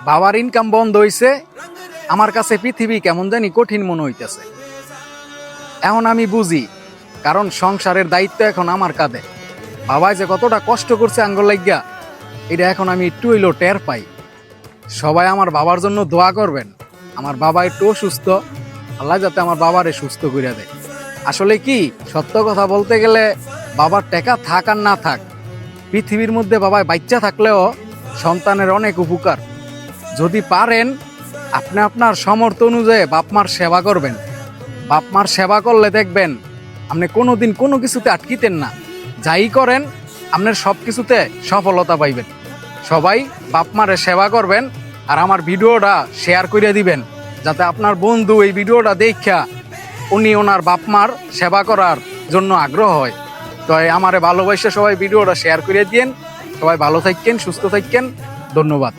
বাবার ইনকাম বন্ধ হইছে, আমার কাছে পৃথিবী কেমন জানি কঠিন মনে হইতেছে। এখন আমি বুঝি, কারণ সংসারের দায়িত্ব এখন আমার কাঁধে। বাবাই যে কতটা কষ্ট করছে আঙ্গুল লাগিয়া, এটা এখন আমি একটু হইলেও টের পাই। সবাই আমার বাবার জন্য দোয়া করবেন। আমার বাবা একটু অসুস্থ, আল্লাহ যাতে আমার বাবারে সুস্থ করে দেয়। আসলে কি, সত্য কথা বলতে গেলে বাবার টাকা থাক আর না থাক, পৃথিবীর মধ্যে বাবায় বাচ্চা থাকলেও সন্তানের অনেক উপকার। যদি পারেন আপনি আপনার সামর্থ্য অনুযায়ী বাপমার সেবা করবেন। বাপমার সেবা করলে দেখবেন আপনি কোনোদিন কোনো কিছুতে আটকিতেন না। যাই করেন আপনার সব কিছুতে সফলতা পাইবেন। সবাই বাপমারে সেবা করবেন, আর আমার ভিডিওটা শেয়ার করে দিবেন, যাতে আপনার বন্ধু এই ভিডিওটা দেখা উনি ওনার বাপমার সেবা করার জন্য আগ্রহ হয়। তো আমারে ভালোবাসে সবাই ভিডিওটা শেয়ার করে দিয়েন। সবাই ভালো থাকেন, সুস্থ থাকেন। ধন্যবাদ।